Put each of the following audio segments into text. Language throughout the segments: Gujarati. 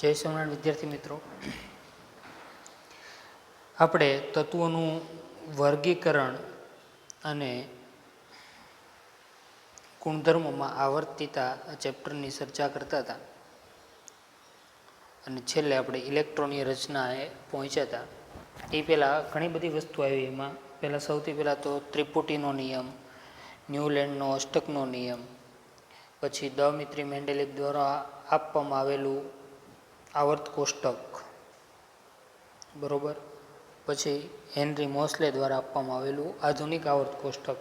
જય સ્વામિનારાયણ વિદ્યાર્થી મિત્રો, આપણે તત્વોનું વર્ગીકરણ અને ગુણધર્મોમાં આવર્તિતા ચેપ્ટરની ચર્ચા કરતા હતા અને છેલ્લે આપણે ઇલેક્ટ્રોનની રચનાએ પહોંચ્યા હતા. એ પહેલાં ઘણી બધી વસ્તુ આવી. એમાં પહેલાં સૌથી પહેલાં તો ત્રિપુટીનો નિયમ, ન્યૂલેન્ડનો અષ્ટકનો નિયમ, પછી દમિત્રી મેન્ડેલિક દ્વારા આપવામાં આવેલું આવર્ત કોષ્ટક, બરોબર, પછી હેનરી મોસ્લે દ્વારા આપવામાં આવેલું આધુનિક આવર્ત કોષ્ટક,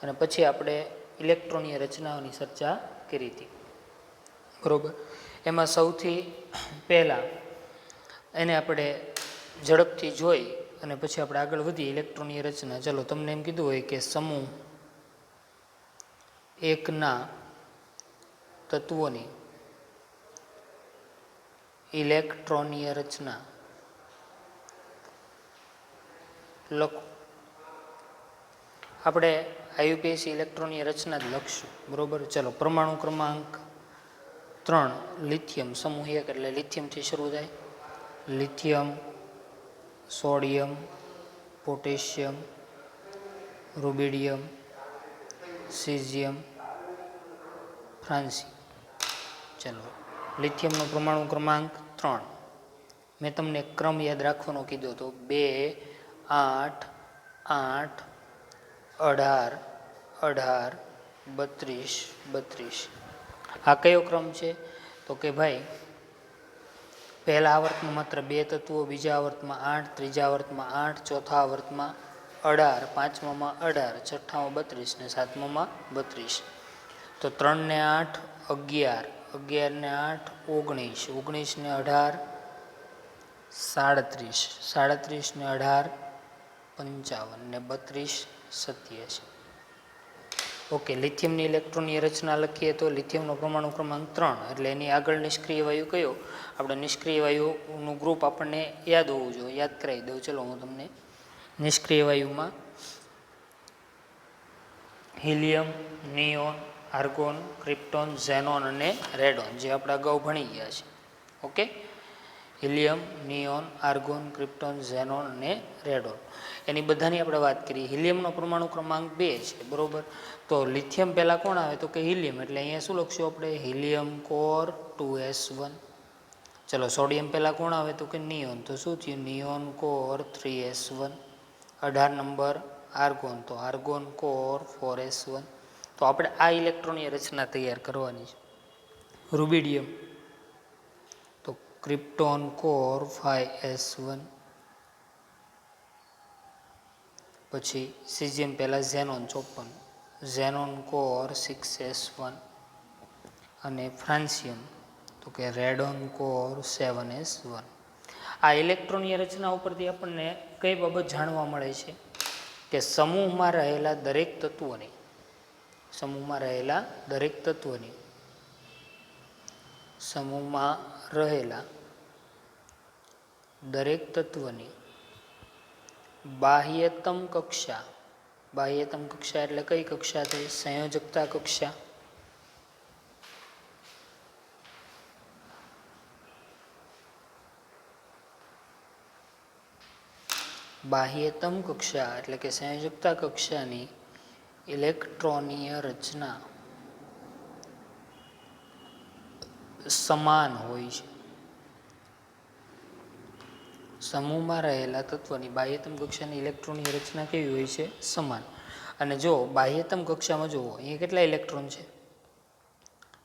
અને પછી આપણે ઇલેક્ટ્રોનીય રચનાઓની ચર્ચા કરી હતી, બરોબર. એમાં સૌથી પહેલાં એને આપણે ઝડપથી જોઈ અને પછી આપણે આગળ વધીએ. ઇલેક્ટ્રોનીય રચના, ચલો તમને એમ કીધું હોય કે સમૂહ એકના તત્વોની ઇલેક્ટ્રોનીય રચના લખો. આપણે આયુપીએસી ઇલેક્ટ્રોનીય રચના જ લખશું, બરોબર. ચલો, પરમાણુ ક્રમાંક 3 લિથિયમ, સમૂહ 1 એટલે લિથિયમથી શરૂ થાય. Lithium, sodium, potassium, rubidium, caesium, francium. ચલો, લિથિયમનો પરમાણુ ક્રમાંક 3. મેં તમને ક્રમ યાદ રાખવાનો કીધો હતો: 2, 8, 8, 18, 18, 32, 32. આ કયો ક્રમ છે? તો કે ભાઈ, પહેલા આવર્તમાં માત્ર 2 તત્વો, બીજા આવર્તમાં 8, ત્રીજા આવર્તમાં 8, ચોથા આવર્તમાં 18, પાંચમામાં 18, છઠ્ઠામાં 32 ને સાતમામાં 32. તો 3 ને 8 11, 11 ને 8 19, 19 ને 18 37, 37 ને 18 55 ને 32 87. ઓકે, લિથિયમની ઇલેક્ટ્રોનની રચના લખીએ તો લિથિયમનો પરમાણુ ક્રમાંક 3 એટલે એની આગળ નિષ્ક્રિય વાયુ કયો? આપણે નિષ્ક્રિય વાયુનું ગ્રુપ આપણને યાદ હોવું જોઈએ, યાદ કરાવી દઉં. ચલો, હું તમને નિષ્ક્રિય વાયુમાં helium, neon, argon, krypton, xenon અને રેડોન, જે આપણે અગાઉ ભણી ગયા છે. Okay, helium, neon, argon, krypton, xenon અને રેડોન, એની બધાની આપણે વાત કરીએ. હિલિયમનો પરમાણુ ક્રમાંક 2 છે, બરોબર. તો લિથિયમ પહેલાં કોણ આવે? તો કે હિલિયમ, એટલે અહીંયા શું લખશું આપણે? Helium core 2s1. ચલો, સોડિયમ પહેલાં કોણ આવે? તો કે નિયોન, તો શું થયું? Neon core 3s1. 18 number argon, તો આર્ગોન કોર 4s1. તો આપણે આ ઇલેક્ટ્રોનની રચના તૈયાર કરવાની છે. રૂબિડિયમ, તો ક્રિપ્ટોન કોર 5s1. પછી સીઝિયમ પહેલાં ઝેનોન 54, ઝેનોન કોર 6s1. અને ફ્રાન્સિયમ, તો કે રેડોન કોર 7s1. આ ઇલેક્ટ્રોનીય રચના ઉપરથી આપણને કઈ બાબત જાણવા મળે છે? કે સમૂહમાં રહેલા દરેક તત્વોની સમૂહમાં રહેલા દરેક તત્વની બાહ્યતમ કક્ષા એટલે કઈ કક્ષા થઈ? સંયોજકતા કક્ષા. બાહ્યતમ કક્ષા એટલે કે સંયોજકતા કક્ષાની ઇલેક્ટ્રોનીય રચના સમાન હોય છે. સમૂહમાં રહેલા તત્વની બાહ્યતમ કક્ષાની ઇલેક્ટ્રોનની રચના કેવી હોય છે? સમાન. અને જો બાહ્યતમ કક્ષામાં જુઓ, અહીંયા કેટલા ઇલેક્ટ્રોન છે?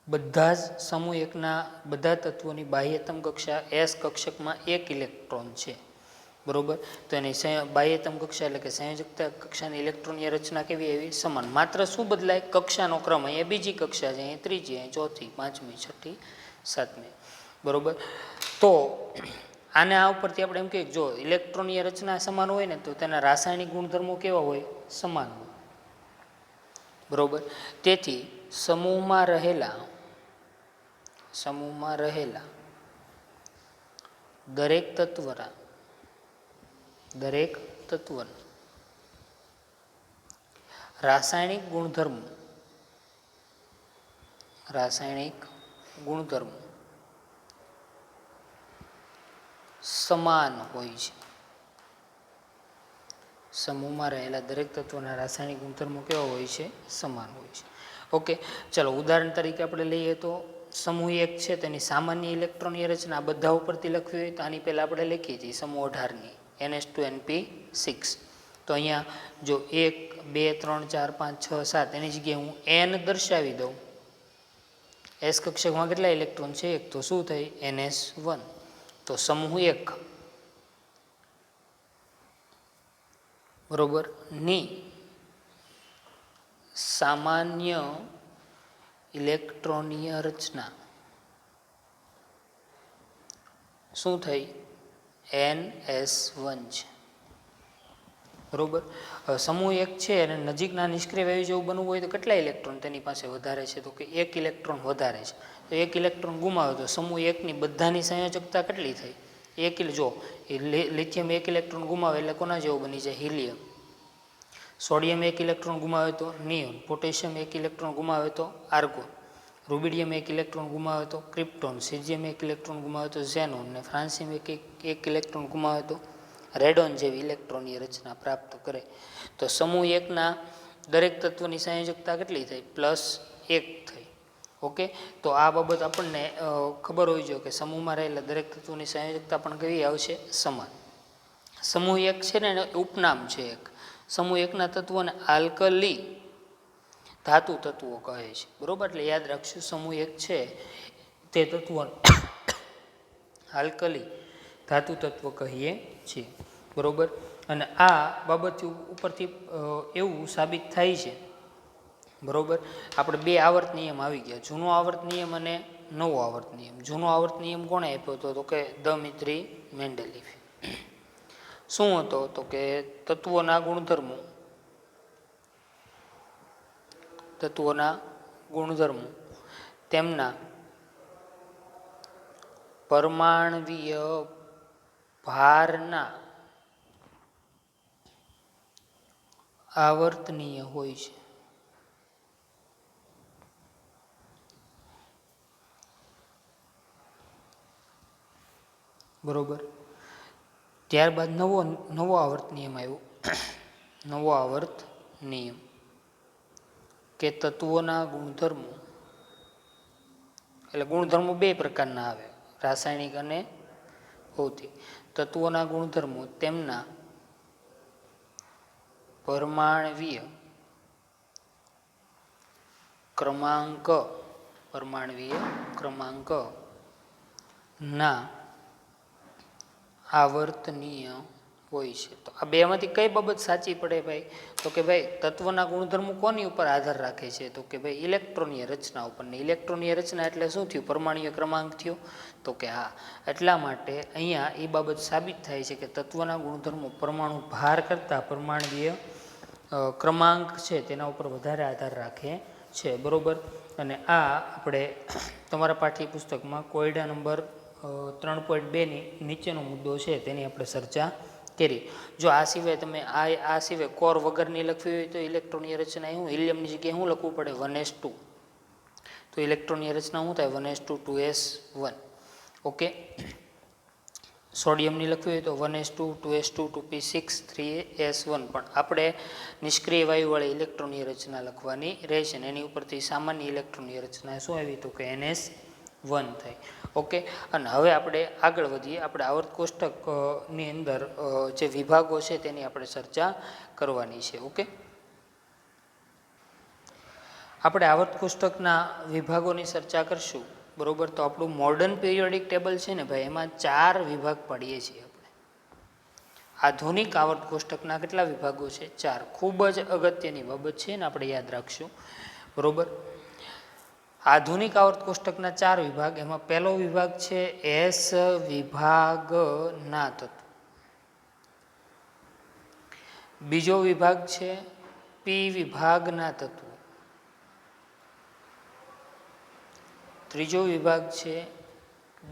બધા જ સમૂહ એકના બધા તત્વોની બાહ્યતમ કક્ષા એસ કક્ષકમાં 1 ઇલેક્ટ્રોન છે, બરોબર. તો એની બાહ્યતમ કક્ષા એટલે કે સંયોજકતા કક્ષાની ઇલેક્ટ્રોનની રચના કેવી આવી? સમાન. માત્ર શું બદલાય? કક્ષાનો ક્રમ. અહીંયા બીજી કક્ષા છે, અહીંયા ત્રીજી, અહીંયા ચોથી, પાંચમી, છઠ્ઠી, સાતમી, બરોબર. તો આને આ ઉપરથી આપણે એમ કહીએ, જો ઇલેક્ટ્રોનીય રચના સમાન હોય ને તો તેના રાસાયણિક ગુણધર્મો કેવા હોય? સમાન હોય, બરોબર. તેથી સમૂહમાં રહેલા દરેક તત્વના રાસાયણિક ગુણધર્મો સમાન હોય છે. સમૂહમાં રહેલા દરેક તત્વોના રાસાયણિક ગુણધર્મો કેવા હોય છે? સમાન હોય છે. ઓકે, ચલો ઉદાહરણ તરીકે આપણે લઈએ તો સમૂહ 1 છે તેની સામાન્ય ઇલેક્ટ્રોનની રચના બધા ઉપરથી લખવી હોય તો આની પહેલાં આપણે લખીએ છીએ સમૂહ 18ની NH2NP6. તો અહીંયા જો 1 2 3 4 5 6 7 એની જગ્યાએ હું n દર્શાવી દઉં, એસ કક્ષકમાં કેટલા ઇલેક્ટ્રોન છે? 1. તો શું થઈ? NS1. તો સમૂહ 1 બરોબર ની સામાન્ય ઇલેક્ટ્રોનીય રચના શું થઈ? NS1 છે. બરોબર. સમૂહ 1 છે અને નજીકના નિષ્ક્રિય વાયુ જેવું બનવું હોય તો કેટલા ઇલેક્ટ્રોન તેની પાસે વધારે છે? તો કે 1 ઇલેક્ટ્રોન વધારે છે. તો 1 ઇલેક્ટ્રોન ગુમાવે તો સમૂહ 1ની બધાની સંયોજકતા કેટલી થઈ? જો લિથિયમ 1 ઇલેક્ટ્રોન ગુમાવે એટલે કોના જેવો બની જાય? હિલિયમ. સોડિયમ 1 ઇલેક્ટ્રોન ગુમાવે તો નિયોન. પોટેશિયમ 1 ઇલેક્ટ્રોન ગુમાવે તો આર્ગોન. રૂબિડિયમ 1 ઇલેક્ટ્રોન ગુમાવે તો ક્રિપ્ટોન. સીઝિયમ 1 ઇલેક્ટ્રોન ગુમાવે તો ઝેનોન. અને ફ્રાન્સિયમ 1 ઇલેક્ટ્રોન ગુમાવે તો રેડોન જેવી ઇલેક્ટ્રોનની રચના પ્રાપ્ત કરે. તો સમૂહ 1ના દરેક તત્વની સંયોજકતા કેટલી થઈ? +1 થઈ. ઓકે, તો આ બાબત આપણને ખબર હોવી જોઈએ કે સમૂહમાં રહેલા દરેક તત્વોની સંયોજકતા પણ કેવી આવશે? સમાન. સમૂહ 1 છે ને એનું ઉપનામ છે એક. સમૂહ 1ના તત્વોને આલ્કલી ધાતુ તત્વો કહે છે. બરોબર, એટલે યાદ રાખશું સમૂહ 1 છે તે તત્વો આલ્કલી ધાતુ તત્વ કહીએ છીએ. બરોબર, અને આ બાબત ઉપરથી એવું સાબિત થાય છે. બરોબર, આપણે 2 આવર્ત નિયમ આવી ગયા, જૂનો આવર્ત નિયમ અને નવો આવર્ત નિયમ. જૂનો આવર્ત નિયમ કોણે આપ્યો હતો? તો કે દમિત્રી મેન્ડેલિફ. શું હતો? તો કે તત્વોના ગુણધર્મો તેમના પરમાણવીય ભારના આવર્તનીય હોય છે. બરોબર, ત્યારબાદ નવો આવર્ત નિયમ આવ્યો. નવો આવર્ત નિયમ કે તત્વોના ગુણધર્મો, એટલે ગુણધર્મો 2 પ્રકારના આવે, રાસાયણિક અને ભૌતિક. તત્વોના ગુણધર્મો તેમના પરમાણવીય ક્રમાંક ના આવર્તનીય હોય છે. તો આ બેમાંથી કઈ બાબત સાચી પડે ભાઈ? તો કે ભાઈ તત્વના ગુણધર્મો કોની ઉપર આધાર રાખે છે? તો કે ભાઈ ઇલેક્ટ્રોનીય રચના ઉપર. ને ઇલેક્ટ્રોનીય રચના એટલે શું થયું? પરમાણ્વીય ક્રમાંક થયો. તો કે હા, એટલા માટે અહીંયા એ બાબત સાબિત થાય છે કે તત્વના ગુણધર્મો પરમાણુ ભાર કરતાં પરમાણ્વીય ક્રમાંક છે તેના ઉપર વધારે આધાર રાખે છે. બરોબર, અને આ આપણે તમારા પાઠ્યપુસ્તકમાં કોયડા નંબર 3.2ની નીચેનો મુદ્દો છે તેની આપણે ચર્ચા કરી. જો આ સિવાય તમે આ સિવાય કોર વગરની લખવી હોય તો ઇલેક્ટ્રોનની રચના શું? હિલિયમની જગ્યાએ શું લખવું પડે? 1s2. તો ઇલેક્ટ્રોનની રચના શું થાય? 1s2 2s1. ઓકે, સોડિયમની લખવી હોય તો 1s2 2s2 2p6 3s1. પણ આપણે નિષ્ક્રિય વાયુવાળી ઇલેક્ટ્રોનની રચના લખવાની રહેશે ને એની ઉપરથી સામાન્ય ઇલેક્ટ્રોનની રચના શું આવી? તો કે NS1 થાય. ઓકે, અને હવે આપણે આગળ વધીએ. આપણે આવર્ત કોષ્ટકની અંદર જે વિભાગો છે તેની આપણે ચર્ચા કરવાની છે. ઓકે, આપણે આવર્ત કોષ્ટકના વિભાગોની ચર્ચા કરશું. બરોબર, તો આપણું મોડર્ન પિરિયોડિક ટેબલ છે ને ભાઈ, એમાં 4 વિભાગ પાડીએ છીએ આપણે. આધુનિક આવર્ત કોષ્ટકના કેટલા વિભાગો છે? 4. ખૂબ જ અગત્યની બાબત છે ને આપણે યાદ રાખશું. બરોબર, આધુનિક આવર્ત કોષ્ટકના 4 વિભાગ. એમાં પહેલો વિભાગ છે એસ વિભાગના તત્વો. બીજો વિભાગ છે પી વિભાગના તત્વો. ત્રીજો વિભાગ છે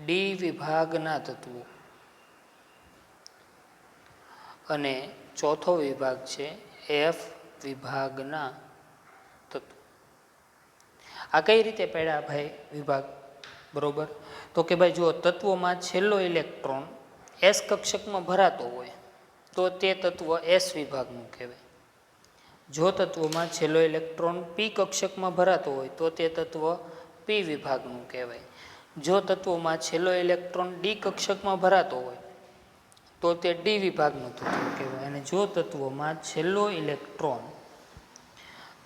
ડી વિભાગના તત્વો. અને ચોથો વિભાગ છે એફ વિભાગના તત્વો. આ કઈ રીતે પડ્યા ભાઈ વિભાગ? બરોબર, તો કે ભાઈ જુઓ, તત્વોમાં છેલ્લો ઇલેક્ટ્રોન એસ કક્ષકમાં ભરાતો હોય તો તે તત્વ એસ વિભાગનું કહેવાય. જો તત્વમાં છેલ્લો ઇલેક્ટ્રોન પી કક્ષકમાં ભરાતો હોય તો તે તત્વ પી વિભાગનું કહેવાય. જો તત્વમાં છેલ્લો ઇલેક્ટ્રોન ડી કક્ષકમાં ભરાતો હોય તો તે ડી વિભાગનું તત્વ કહેવાય. અને જો તત્વમાં છેલ્લો ઇલેક્ટ્રોન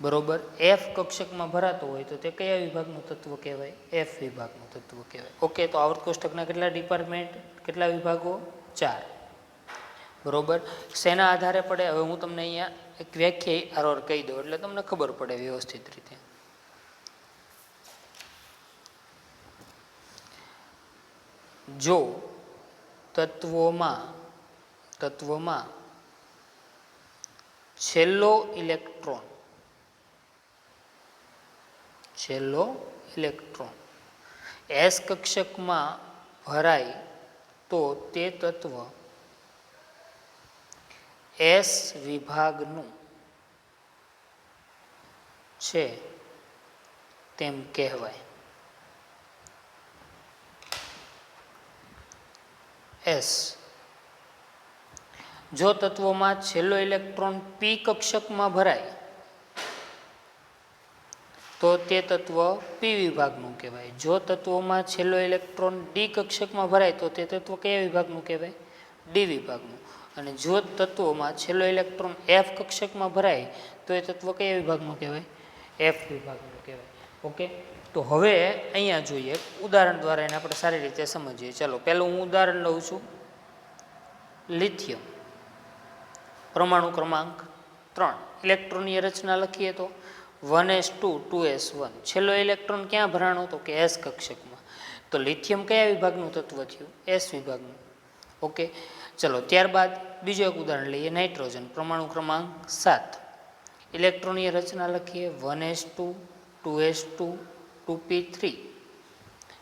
બરોબર એફ કક્ષકમાં ભરાતો હોય તો તે કયા વિભાગનું તત્વ કહેવાય? એફ વિભાગનું તત્વ કહેવાય. ઓકે, તો આવર્ત કોષ્ટકના કેટલા ડિપાર્ટમેન્ટ, કેટલા વિભાગો? 4. બરોબર. શેના આધારે પડે? હવે હું તમને અહીંયા એક વ્યાખ્યા આરોર કહી દઉં એટલે તમને ખબર પડે વ્યવસ્થિત રીતે. જો તત્વોમાં છેલ્લો ઇલેક્ટ્રોન એસ કક્ષકમાં ભરાય તો તે તત્વ એસ વિભાગનું છે તેમ કહેવાય. એસ. જો તત્વોમાં છેલ્લો ઇલેક્ટ્રોન પી કક્ષકમાં ભરાય તો તે તત્વ પી વિભાગનું કહેવાય. જો તત્વોમાં છેલ્લો ઇલેક્ટ્રોન ડી કક્ષકમાં ભરાય તો તે તત્વ કયા વિભાગનું કહેવાય? ડી વિભાગનું. અને જો તત્વોમાં છેલ્લો ઇલેક્ટ્રોન એફ કક્ષકમાં ભરાય તો એ તત્વ કયા વિભાગનું કહેવાય? એફ વિભાગનું કહેવાય. ઓકે, તો હવે અહીંયા જોઈએ ઉદાહરણ દ્વારા એને આપણે સારી રીતે સમજીએ. ચાલો પહેલું હું ઉદાહરણ લઉં છું. લિથિયમ પરમાણુ ક્રમાંક 3, ઇલેક્ટ્રોનની રચના લખીએ તો 1s2 2s1. છેલ્લો ઇલેક્ટ્રોન ક્યાં ભરાણો? તો કે એસ કક્ષકમાં. તો લિથિયમ કયા વિભાગનું તત્વ થયું? એસ વિભાગનું. ઓકે, ચલો ત્યારબાદ બીજું એક ઉદાહરણ લઈએ. નાઇટ્રોજન પરમાણુ ક્રમાંક 7, ઇલેક્ટ્રોનની રચના લખીએ 1s2 2s2 2p3.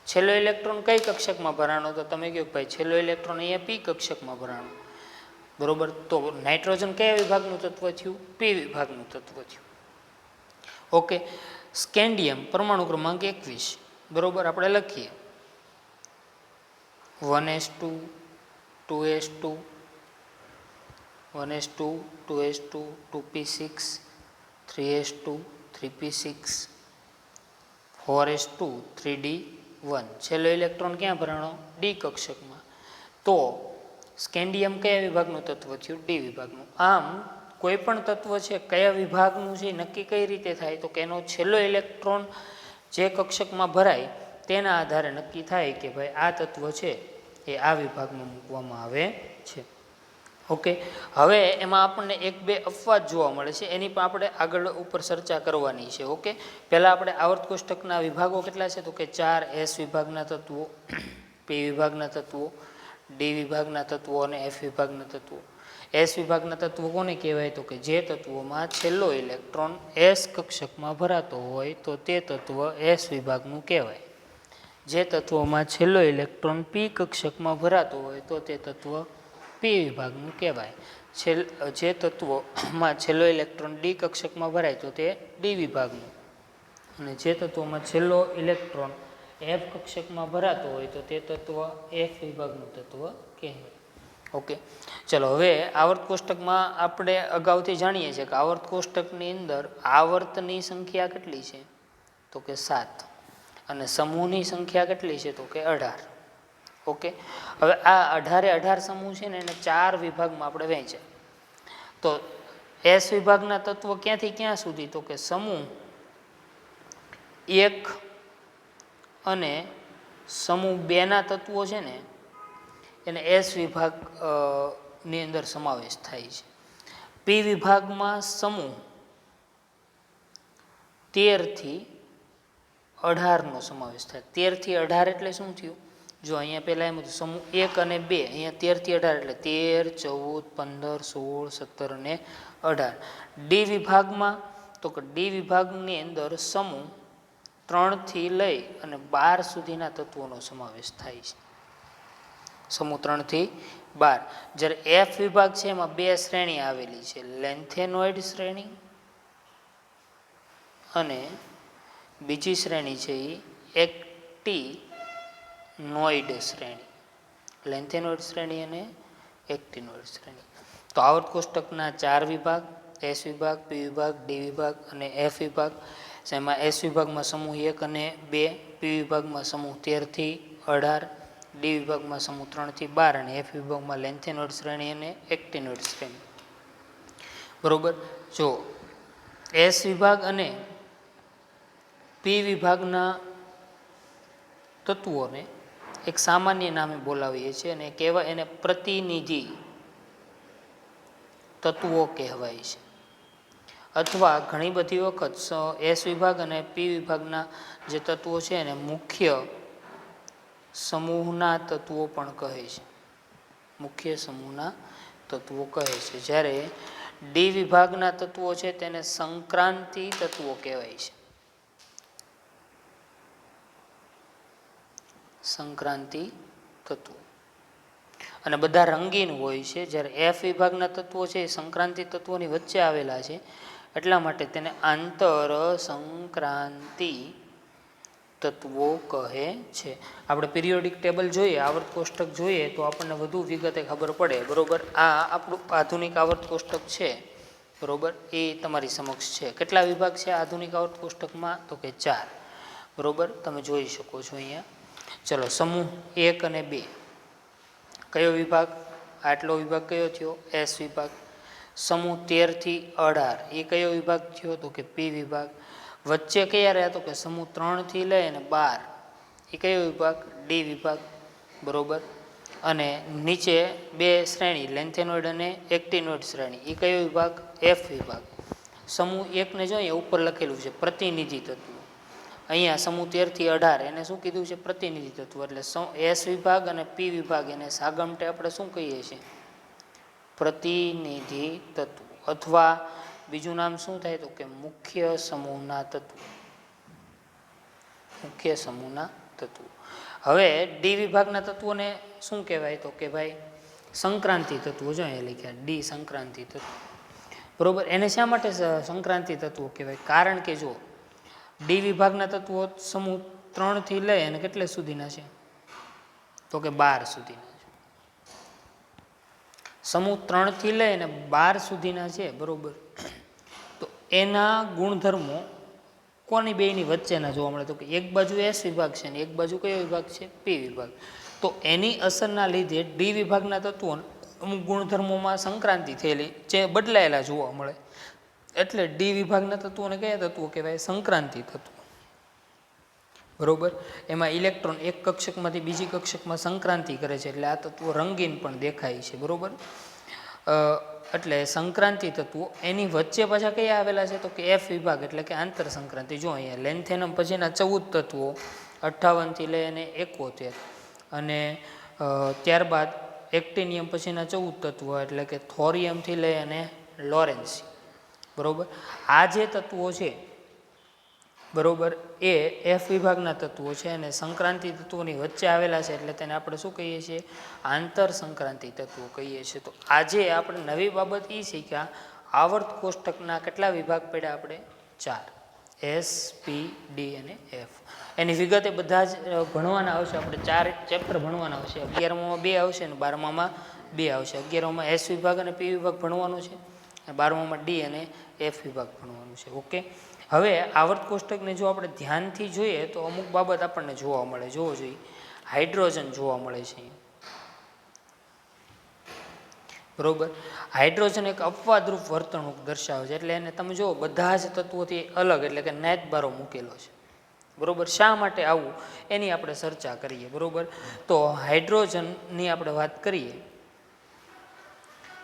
છેલ્લો ઇલેક્ટ્રોન કઈ કક્ષકમાં ભરાણો? તો તમે કહો ભાઈ છેલ્લો ઇલેક્ટ્રોન અહીંયા પી કક્ષકમાં ભરાણો. બરોબર, તો નાઇટ્રોજન કયા વિભાગનું તત્વ થયું? પી વિભાગનું તત્વ થયું. ઓકે, સ્કેન્ડિયમ પરમાણુ ક્રમાંક 21. બરોબર, આપણે લખીએ 1s2 2s2 1s2 2s2 2p6 3s2 3p6 4s2 3d1. છેલ્લો ઇલેક્ટ્રોન ક્યાં ભરાણો? ડી કક્ષકમાં. તો સ્કેન્ડિયમ કયા વિભાગનું તત્વ થયું? ડી વિભાગનું. આમ કોઈ પણ તત્વ છે કયા વિભાગનું છે નક્કી કઈ રીતે થાય? તો કે એનો છેલ્લો ઇલેક્ટ્રોન જે કક્ષકમાં ભરાય તેના આધારે નક્કી થાય કે ભાઈ આ તત્વ છે એ આ વિભાગમાં મૂકવામાં આવે છે. ઓકે, હવે એમાં આપણને એક બે અપવાદ જોવા મળે છે, એની પણ આપણે આગળ ઉપર ચર્ચા કરવાની છે. ઓકે, પહેલાં આપણે આવર્ત કોષ્ટકના વિભાગો કેટલા છે? તો કે 4. એસ વિભાગના તત્વો, પી વિભાગના તત્વો, ડી વિભાગના તત્વો અને એફ વિભાગના તત્વો. એસ વિભાગના તત્વો કોને કહેવાય? તો કે જે તત્વોમાં છેલ્લો ઇલેક્ટ્રોન એસ કક્ષકમાં ભરાતો હોય તો તે તત્વ એસ વિભાગનું કહેવાય. જે તત્વોમાં છેલ્લો ઇલેક્ટ્રોન પી કક્ષકમાં ભરાતો હોય તો તે તત્વ પી વિભાગનું કહેવાય. જે તત્વોમાં છેલ્લો ઇલેક્ટ્રોન ડી કક્ષકમાં ભરાય તો તે ડી વિભાગનું. અને જે તત્વોમાં છેલ્લો ઇલેક્ટ્રોન એફ કક્ષકમાં ભરાતો હોય તો તે તત્વ એફ વિભાગનું તત્વ કહેવાય. ઓકે, ચલો હવે આવર્ત કોષ્ટકમાં આપણે અગાઉથી જાણીએ છીએ કે આવર્ત કોષ્ટકની અંદર આવર્તની સંખ્યા કેટલી છે? તો કે 7. અને સમૂહની સંખ્યા કેટલી છે? તો કે 18. ઓકે, હવે આ 18 સમૂહ છે ને એને 4 વિભાગમાં આપણે વહેંચ્યા. તો એસ વિભાગના તત્વો ક્યાંથી ક્યાં સુધી? તો કે સમૂહ 1 અને સમૂહ 2ના તત્વો છે ને એને એસ વિભાગ ની અંદર સમાવેશ થાય છે. પી વિભાગમાં સમૂહ 13 થી 18નો સમાવેશ થાય. 13 થી 18 એટલે શું થયું? જો અહીંયા પહેલાં એમ હતું સમૂહ 1 અને 2, અહીંયા 13 થી 18 એટલે 13 14 15 16 17 અને 18. ડી વિભાગમાં તો કે ડી વિભાગની અંદર સમૂહ 3 થી લઈ અને 12 સુધીના તત્વોનો સમાવેશ થાય છે. સમૂહ 3 થી 12. જ્યારે એફ વિભાગ છે એમાં 2 શ્રેણી આવેલી છે, લેન્થેનોઇડ શ્રેણી અને બીજી શ્રેણી છે એ એક્ટિનોઇડ શ્રેણી. લેન્થેનોઇડ શ્રેણી અને એક્ટિનોઇડ શ્રેણી. તો આવર્ત કોષ્ટકના 4 વિભાગ, એસ વિભાગ, પી વિભાગ, ડી વિભાગ અને એફ વિભાગ. એમાં એસ વિભાગમાં સમૂહ 1 અને 2, પી વિભાગમાં સમૂહ 13 થી 18, ડી વિભાગમાં સમૂહ 3 થી 12 અને એફ વિભાગમાં લેન્થેનોઇડ શ્રેણી અને એક્ટિનોઇડ શ્રેણી. બરોબર. જો એસ વિભાગ અને પી વિભાગના તત્વોને એક સામાન્ય નામે બોલાવીએ છીએ અને કહેવાય એને પ્રતિનિધિ તત્વો કહેવાય છે. અથવા ઘણી બધી વખત એસ વિભાગ અને પી વિભાગના જે તત્વો છે એને મુખ્ય સમૂહના તત્વો પણ કહે છે. મુખ્ય સમૂહના તત્વો કહે છે. જ્યારે ડી વિભાગના તત્વો છે તેને સંક્રાંતિ તત્વો કહેવાય છે. સંક્રાંતિ તત્વો અને બધા રંગીન હોય છે. જ્યારે એફ વિભાગના તત્વો છે એ સંક્રાંતિ તત્વોની વચ્ચે આવેલા છે, એટલા માટે તેને આંતર સંક્રાંતિ તત્વો કહે છે. આપણે પિરિયોડિક ટેબલ જોઈએ, આવર્ત કોષ્ટક જોઈએ તો આપણને વધુ વિગતે ખબર પડે. બરોબર. આ આપણું આધુનિક આવર્ત કોષ્ટક છે. બરોબર. એ તમારી સમક્ષ છે. કેટલા વિભાગ છે આધુનિક આવર્ત કોષ્ટકમાં? તો કે 4. બરોબર. તમે જોઈ શકો છો અહીંયા. ચલો, સમૂહ 1 અને 2 કયો વિભાગ? આટલો વિભાગ કયો થયો? એસ વિભાગ. સમૂહ 13 થી 18 એ કયો વિભાગ થયો? તો કે પી વિભાગ. વચ્ચે કયા રહ્યા? તો કે સમૂહ 3 થી લઈ અને 12 એ કયો વિભાગ? ડી વિભાગ. બરોબર. અને નીચે 2 શ્રેણી લેન્થેનોઇડ અને એક્ટિનોઇડ શ્રેણી એ કયો વિભાગ? એફ વિભાગ. સમૂહ 1 ને જોઈએ ઉપર લખેલું છે પ્રતિનિધિ તત્વ. અહીંયા સમૂહ 13 થી 18 એને શું કીધું છે? પ્રતિનિધિ તત્વ. એટલે એસ વિભાગ અને પી વિભાગ એને સાગમટે આપણે શું કહીએ છીએ? પ્રતિનિધિ તત્વ. અથવા બીજું નામ શું થાય? તો કે મુખ્ય સમૂહના તત્વો. મુખ્ય સમૂહના તત્વો. હવે ડી વિભાગના તત્વોને શું કહેવાય? તો કે ભાઈ સંક્રાંતિ તત્વો. જો અહીંયા લખ્યા ડી સંક્રાંતિ તત્વો. બરોબર. એને શા માટે સંક્રાંતિ તત્વો કહેવાય? કારણ કે જો ડી વિભાગના તત્વો સમૂહ 3 થી લઈ અને કેટલે સુધીના છે? તો કે 12 સુધીના છે. સમૂહ 3 થી લઈ અને 12 સુધીના છે. બરોબર. તો એના ગુણધર્મો કોની બેની વચ્ચેના જોવા મળે? તો કે એક બાજુ એસ વિભાગ છે ને એક બાજુ કયો વિભાગ છે? પી વિભાગ. તો એની અસરના લીધે ડી વિભાગના તત્વો અમુક ગુણધર્મોમાં સંક્રાંતિ થયેલી જે બદલાયેલા જોવા મળે. એટલે ડી વિભાગના તત્વોને કયા તત્વો કહેવાય? સંક્રાંતિ તત્વો. બરોબર. એમાં ઇલેક્ટ્રોન એક કક્ષકમાંથી બીજી કક્ષકમાં સંક્રાંતિ કરે છે, એટલે આ તત્વો રંગીન પણ દેખાય છે. બરોબર. એટલે સંક્રાંતિ તત્વો એની વચ્ચે પાછા કયા આવેલા છે? તો કે એફ વિભાગ એટલે કે આંતર સંક્રાંતિ. જો અહીંયા લેન્થેનમ પછીના 14 તત્વો 58 થી લઈ અને 71 અને ત્યારબાદ એક્ટિનિયમ પછીના 14 તત્વો એટલે કે થોરિયમથી લઈ અને લોરેન્સી. બરોબર. આ જે તત્વો છે, બરોબર, એ એફ વિભાગના તત્વો છે અને સંક્રાંતિ તત્વોની વચ્ચે આવેલા છે, એટલે તેને આપણે શું કહીએ છીએ? આંતર સંક્રાંતિ તત્વો કહીએ છીએ. તો આજે આપણે નવી બાબત એ શીખ્યા, આવર્ત કોષ્ટકના કેટલા વિભાગ પડ્યા? આપણે 4. એસ, પી, ડી અને એફ. એની વિગતે બધા જ ભણવાના આવશે. આપણે 4 ચેપ્ટર ભણવાના આવશે. 11માં 2 આવશે અને 12માં 2 આવશે. 11માં એસ વિભાગ અને પી વિભાગ ભણવાનું છે, 12માં ડી અને એફ વિભાગ ભણવાનું છે. ઓકે. હવે આવર્ત કોષ્ટકને જો આપણે ધ્યાનથી જોઈએ તો અમુક બાબત આપણને જોવા મળે. જોવો જોઈએ. હાઇડ્રોજન જોવા મળે છે. બરોબર. હાઇડ્રોજન એક અપવાદરૂપ વર્તણૂક દર્શાવે છે. એટલે એને તમે જુઓ બધા જ તત્વોથી અલગ, એટલે કે નેતબારો મૂકેલો છે. બરોબર. શા માટે આવું એની આપણે ચર્ચા કરીએ. બરોબર. તો હાઇડ્રોજનની આપણે વાત કરીએ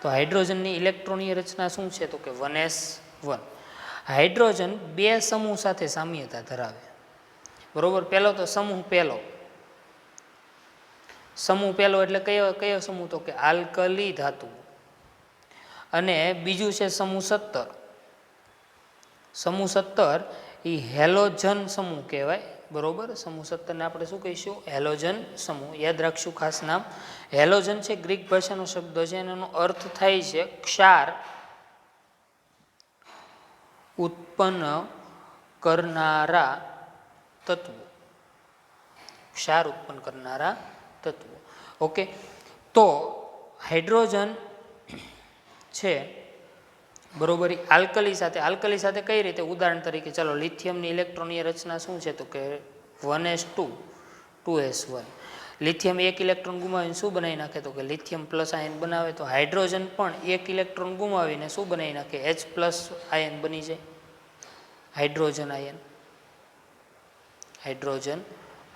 તો હાઇડ્રોજનની ઇલેક્ટ્રોનીય રચના શું છે? તો કે 1s1. હાઇડ્રોજન 2 સમૂહ સાથે સામ્યતા ધરાવે. બરોબર. પહેલો તો સમૂહ પહેલો. સમૂહ પહેલો એટલે કયો સમૂહ? તો કે આલ્કલી ધાતુ. અને બીજું છે સમૂહ 17. સમૂહ 17 એ હેલોજન સમૂહ કહેવાય. બરોબર. સમૂહ 17 ને આપણે શું કહીશું? હેલોજન સમૂહ. યાદ રાખશું ખાસ નામ. હેલોજન છે ગ્રીક ભાષાનો શબ્દ છે અને એનો અર્થ થાય છે ક્ષાર ઉત્પન્ન કરનારા તત્વો. ક્ષાર ઉત્પન્ન કરનારા તત્વો. ઓકે, તો હાઇડ્રોજન છે બરોબર આલ્કલી સાથે કઈ રીતે, ઉદાહરણ તરીકે ચાલો લિથિયમની ઇલેક્ટ્રોનની રચના શું છે તો કે 1s2 2s1. લિથિયમ એક ઇલેક્ટ્રોન ગુમાવીને શું બનાવી નાખે તો કે લિથિયમ પ્લસ આયન બનાવે. તો હાઇડ્રોજન પણ એક ઇલેક્ટ્રોન ગુમાવીને શું બનાવી નાખે, H પ્લસ આયન બની જાય, હાઇડ્રોજન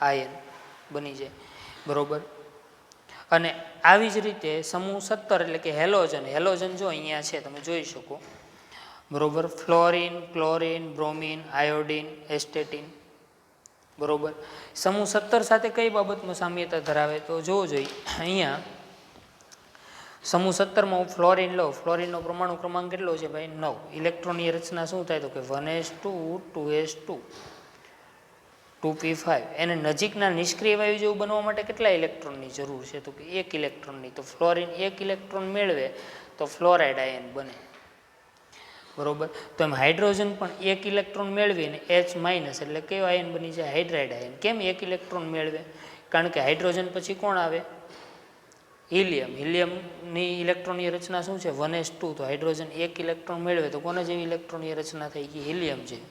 આયન બની જાય બરોબર. અને આવી જ રીતે સમૂહ 17 એટલે કે હેલોજન જો અહીંયા છે તમે જોઈ શકો બરોબર, ફ્લોરિન, ક્લોરિન, બ્રોમિન, આયોડિન, એસ્ટેટિન બરોબર. સમૂહ 17 સાથે કઈ બાબતમાં સામ્યતા ધરાવે તો જોવો જોઈએ અહીંયા સમૂહ 17માં હું ફ્લોરિન લઉં, ફ્લોરિનનો પરમાણુ ક્રમાંક કેટલો છે ભાઈ 9. ઇલેક્ટ્રોનની રચના શું થાય તો કે 1s2 2s2 2p5. એને નજીકના નિષ્ક્રિય વાયુ જેવું બનવા માટે કેટલા ઇલેક્ટ્રોનની જરૂર છે તો કે 1 ઇલેક્ટ્રોનની. તો ફ્લોરિન 1 ઇલેક્ટ્રોન મેળવે તો ફ્લોરાઇડ આયન બને બરોબર. તો એમ હાઇડ્રોજન પણ 1 ઇલેક્ટ્રોન મેળવીને H માઇનસ એટલે કેવો આયન બની જાય, હાઇડ્રાઇડ આયન. કેમ 1 ઇલેક્ટ્રોન મેળવે, કારણ કે હાઇડ્રોજન પછી કોણ આવે, હિલિયમની ઇલેક્ટ્રોનની રચના શું છે 1s2. તો હાઇડ્રોજન 1 ઇલેક્ટ્રોન મેળવે તો કોના જેવી ઇલેક્ટ્રોનની રચના થઈ ગઈ, હિલિયમ જેવી.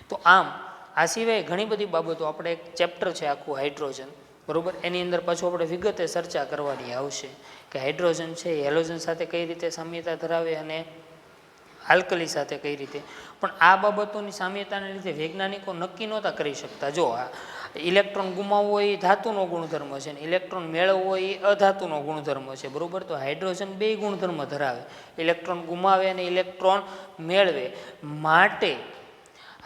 તો આમ આ સિવાય ઘણી બધી બાબતો, આપણે એક ચેપ્ટર છે આખું હાઇડ્રોજન બરોબર, એની અંદર પાછું આપણે વિગતે ચર્ચા કરવાની આવશે કે હાઇડ્રોજન છે એ હેલોજન સાથે કઈ રીતે સામ્યતા ધરાવે અને આલ્કલી સાથે કઈ રીતે. પણ આ બાબતોની સામ્યતાને લીધે વૈજ્ઞાનિકો નક્કી નહોતા કરી શકતા. જો આ ઇલેક્ટ્રોન ગુમાવવો એ ધાતુનો ગુણધર્મ છે ને ઇલેક્ટ્રોન મેળવવો એ અધાતુનો ગુણધર્મ છે બરોબર. તો હાઇડ્રોજન બે ગુણધર્મ ધરાવે, ઇલેક્ટ્રોન ગુમાવે અને ઇલેક્ટ્રોન મેળવે. માટે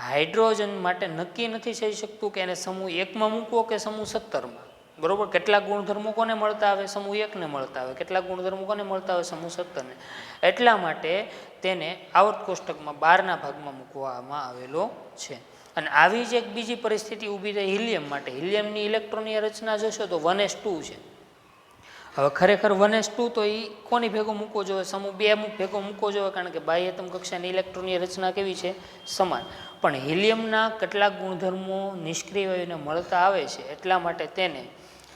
હાઇડ્રોજન માટે નક્કી નથી થઈ શકતું કે એને સમૂહ 1માં મૂકવો કે સમૂહ 17માં બરોબર. કેટલાક ગુણધર્મો કોને મળતા આવે, સમૂહ 1ને મળતા આવે, કેટલાક ગુણધર્મો કોને મળતા આવે, સમૂહ 17ને. એટલા માટે તેને આવર્ત કોષ્ટકમાં 12ના ભાગમાં મૂકવામાં આવેલો છે. અને આવી જ એક બીજી પરિસ્થિતિ ઊભી થઈ હિલિયમ માટે. હિલિયમની ઇલેક્ટ્રોનની રચના જોશો તો 1s2 છે. હવે ખરેખર 1s2 તો એ કોની ભેગો મૂકવો જોઈએ, સમૂહ 2 ભેગો મૂકવો જોઈએ, કારણ કે બાહ્યતમ કક્ષાની ઇલેક્ટ્રોનની રચના કેવી છે, સમાન. પણ હિલિયમના કેટલાક ગુણધર્મો નિષ્ક્રિય વાયુને મળતા આવે છે, એટલા માટે તેને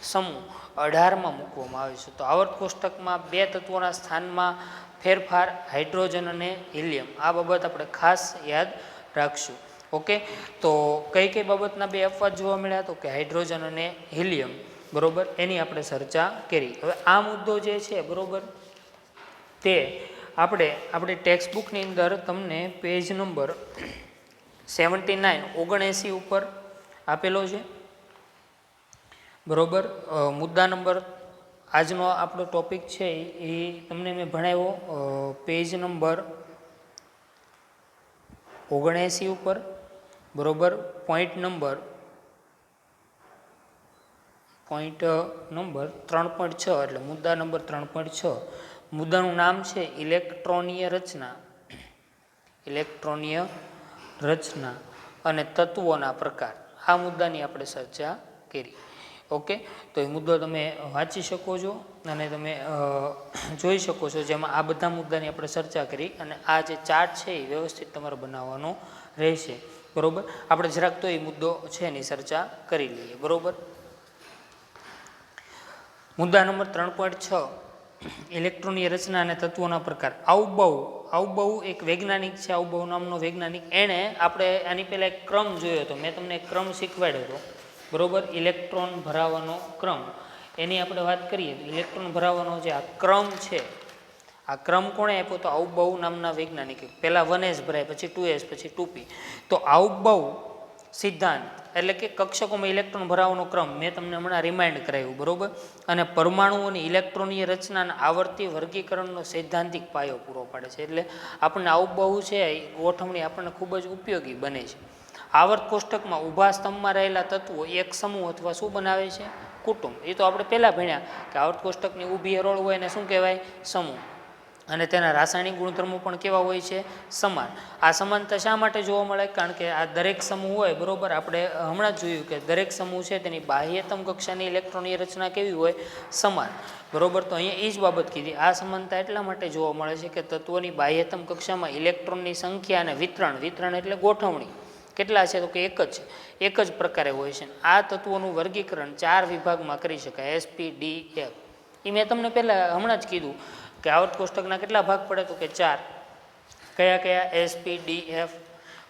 સમૂહ 18માં મૂકવામાં આવે છે. તો આવર્ત કોષ્ટકમાં 2 તત્વોના સ્થાનમાં ફેરફાર, હાઇડ્રોજન અને હિલિયમ, આ બાબત આપણે ખાસ યાદ રાખશું. ઓકે, તો કઈ કઈ બાબતના 2 અપવાદ જોવા મળ્યા તો કે હાઇડ્રોજન અને હિલિયમ બરોબર, એની આપણે ચર્ચા કરી. હવે આ મુદ્દો જે છે બરોબર તે આપણી ટેક્સ્ટ બુકની અંદર તમને પેજ નંબર 79 ઉપર આપેલો છે બરોબર. મુદ્દા નંબર આજનો આપણો ટોપિક છે એ તમને મેં ભણાવ્યો પેજ નંબર 79 ઉપર બરોબર. પોઈન્ટ નંબર 3.6 એટલે મુદ્દા નંબર 3.6. મુદ્દાનું નામ છે ઇલેક્ટ્રોનીય રચના અને તત્વોના પ્રકાર. આ મુદ્દાની આપણે ચર્ચા કરી. ઓકે, તો એ મુદ્દો તમે વાંચી શકો છો અને તમે જોઈ શકો છો, જેમાં આ બધા મુદ્દાની આપણે ચર્ચા કરી. અને આ જે ચાર્ટ છે એ વ્યવસ્થિત તમારે બનાવવાનો રહેશે બરોબર. આપણે જરાક તો એ મુદ્દો છે એની ચર્ચા કરી લઈએ બરોબર. મુદ્દા નંબર 3.6 ઇલેક્ટ્રોનની રચના અને તત્વોના પ્રકાર. આઉબઉ એક વૈજ્ઞાનિક છે, આઉબઉ નામનો વૈજ્ઞાનિક. એણે આપણે આની પહેલાં એક ક્રમ જોયો હતો, મેં તમને એક ક્રમ શીખવાડ્યો હતો બરોબર, ઇલેક્ટ્રોન ભરાવાનો ક્રમ. એની આપણે વાત કરીએ તો ઇલેક્ટ્રોન ભરાવાનો જે આ ક્રમ છે, આ ક્રમ કોણે આપ્યો તો આઉબઉ નામના વૈજ્ઞાનિકે. પહેલાં 1s ભરાય, પછી 2s, પછી 2p. તો આઉબઉ સિદ્ધાંત એટલે કે કક્ષકોમાં ઇલેક્ટ્રોન ભરાવાનો ક્રમ મેં તમને હમણાં રિમાઇન્ડ કરાવ્યું બરોબર. અને પરમાણુઓની ઇલેક્ટ્રોનીય રચનાના આવર્તી વર્ગીકરણનો સૈદ્ધાંતિક પાયો પૂરો પાડે છે. એટલે આપણને આઉબઉ છે એ ગોઠવણી આપણને ખૂબ જ ઉપયોગી બને છે. આવર્ત કોષ્ટકમાં ઊભા સ્તંભમાં રહેલા તત્વો એક સમૂહ અથવા શું બનાવે છે, કુટુંબ. એ તો આપણે પહેલાં ભણ્યા કે આવર્ત કોષ્ટકની ઊભી હરોળ હોય એને શું કહેવાય, સમૂહ. અને તેના રાસાયણિક ગુણધર્મો પણ કેવા હોય છે, સમાન. આ સમાનતા શા માટે જોવા મળે, કારણ કે આ દરેક સમૂહ હોય બરોબર, આપણે હમણાં જ જોયું કે દરેક સમૂહ છે તેની બાહ્યતમ કક્ષાની ઇલેક્ટ્રોનની રચના કેવી હોય, સમાન બરોબર. તો અહીંયા એ જ બાબત કીધી. આ સમાનતા એટલા માટે જોવા મળે છે કે તત્વોની બાહ્યતમ કક્ષામાં ઇલેક્ટ્રોનની સંખ્યા અને વિતરણ એટલે ગોઠવણી કેટલા છે તો કે એક જ પ્રકારે હોય છે. આ તત્વોનું વર્ગીકરણ 4 વિભાગમાં કરી શકાય, SPDF. એ મેં તમને પહેલાં હમણાં જ કીધું કે આવર્ત કોષ્ટકના કેટલા ભાગ પડે તો કે 4. કયા કયા? SPDF.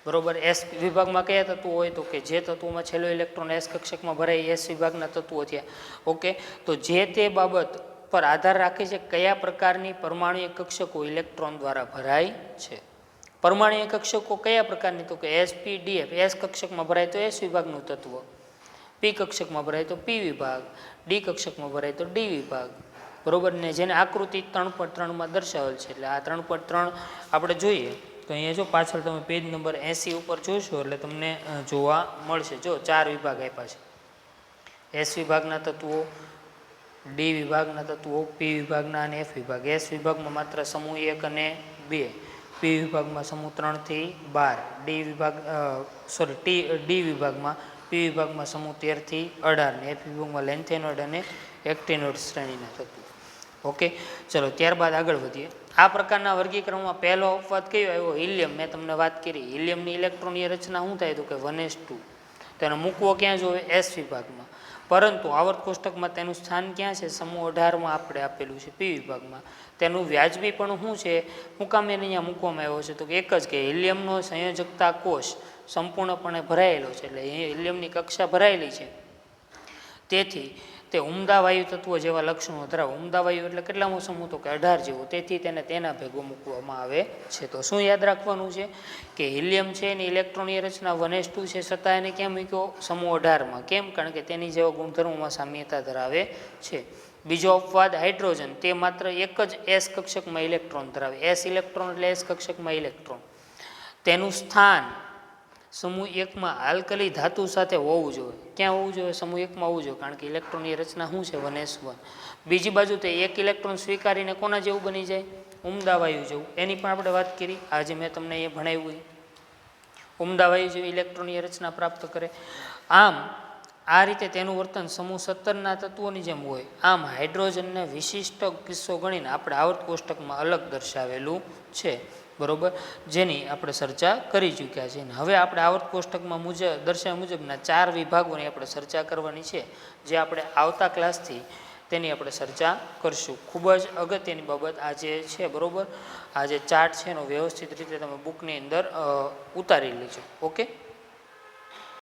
બરોબર. એસ વિભાગમાં કયા તત્વો હોય તો કે જે તત્વોમાં છેલ્લો ઇલેક્ટ્રોન એસ કક્ષકમાં ભરાય એસ વિભાગના તત્વો થયા. ઓકે, તો જે તે બાબત પર આધાર રાખે છે કયા પ્રકારની પરમાણુય કક્ષકો ઇલેક્ટ્રોન દ્વારા ભરાય છે. પરમાણુય કક્ષકો કયા પ્રકારની તો કે SPDF. એસ કક્ષકમાં ભરાય તો એસ વિભાગનું તત્વ, પી કક્ષકમાં ભરાય તો પી વિભાગ, ડી કક્ષકમાં ભરાય તો ડી વિભાગ. બરોબર ને, જેને આકૃતિ 3.3 દર્શાવેલ છે. એટલે આ 3.3 આપણે જોઈએ તો અહીંયા જો પાછળ તમે પેજ નંબર 80 ઉપર જોશો એટલે તમને જોવા મળશે. જો 4 વિભાગ આપ્યા છે, એસ વિભાગના તત્વો, ડી વિભાગના તત્વો, પી વિભાગના અને એફ વિભાગ. એસ વિભાગમાં માત્ર સમૂહ 1 અને 2, પી વિભાગમાં સમૂહ 3 થી 12, ડી વિભાગમાં, પી વિભાગમાં સમૂહ 13 થી 18 ને એફ વિભાગમાં લેન્થેનોઇડ અને એક્ટિનોઇડ શ્રેણીના તત્વો. ઓકે, ચલો ત્યારબાદ આગળ વધીએ. આ પ્રકારના વર્ગીકરણમાં પહેલો અપવાદ કયો આવ્યો? હિલિયમ. મેં તમને વાત કરી હિલિયમની ઇલેક્ટ્રોનની રચના શું થાય તો કે 1s2. તેને મૂકવો ક્યાં જોવે? એસ વિભાગમાં. પરંતુ આવર્ત કોષ્ટકમાં તેનું સ્થાન ક્યાં છે? સમૂહ 18માં આપણે આપેલું છે, પી વિભાગમાં. તેનું વ્યાજબી પણ શું છે? હું કામ એને અહીંયા મૂકવામાં આવ્યો છે તો કે એક જ કે હિલિયમનો સંયોજકતા કોષ સંપૂર્ણપણે ભરાયેલો છે. એટલે હિલિયમની કક્ષા ભરાયેલી છે, તેથી તે ઉમદા વાયુ તત્વો જેવા લક્ષણો ધરાવે. ઉમદા વાયુ એટલે કેટલામો સમૂહ તો કે 18 જેવો, તેથી તેને તેના ભેગો મૂકવામાં આવે છે. તો શું યાદ રાખવાનું છે કે હિલિયમ છે એની ઇલેક્ટ્રોનની રચના 1s2 છે, છતાં એને ક્યાં મૂક્યો? સમૂહ 18માં. કેમ? કારણ કે તેની જેવા ગુણધર્મોમાં સામ્યતા ધરાવે છે. બીજો અપવાદ હાઇડ્રોજન. તે માત્ર એક જ એસ કક્ષકમાં ઇલેક્ટ્રોન ધરાવે. એસ ઇલેક્ટ્રોન એટલે એસ કક્ષકમાં ઇલેક્ટ્રોન. તેનું સ્થાન સમૂહ 1માં આલ્કલી ધાતુ સાથે હોવું જોઈએ. ક્યાં હોવું જોઈએ? સમૂહ 1માં હોવું જોઈએ, કારણ કે ઇલેક્ટ્રોનની રચના શું છે? 1s1. બીજી બાજુ તે એક ઇલેક્ટ્રોન સ્વીકારીને કોના જેવું બની જાય? ઉમદા વાયુ જેવું. એની પણ આપણે વાત કરી, આજે મેં તમને એ ભણાવ્યું. ઉમદા વાયુ જેવી ઇલેક્ટ્રોનની રચના પ્રાપ્ત કરે. આમ આ રીતે તેનું વર્તન સમૂહ 17ના તત્વોની જેમ હોય. આમ હાઇડ્રોજનને વિશિષ્ટ કિસ્સો ગણીને આપણે આવર્ત કોષ્ટકમાં અલગ દર્શાવેલું છે. બરોબર, જેની આપણે ચર્ચા કરી ચૂક્યા છીએ. હવે આપણે આવર્ત કોષ્ટકમાં દર્શાવ્યા મુજબના 4 વિભાગોની આપણે ચર્ચા કરવાની છે, જે આપણે આવતા ક્લાસથી તેની આપણે ચર્ચા કરશું. ખૂબ જ અગત્યની બાબત આ જે છે. બરોબર, આ જે ચાર્ટ છે એનો વ્યવસ્થિત રીતે તમે બુકની અંદર ઉતારી લેજો. ઓકે.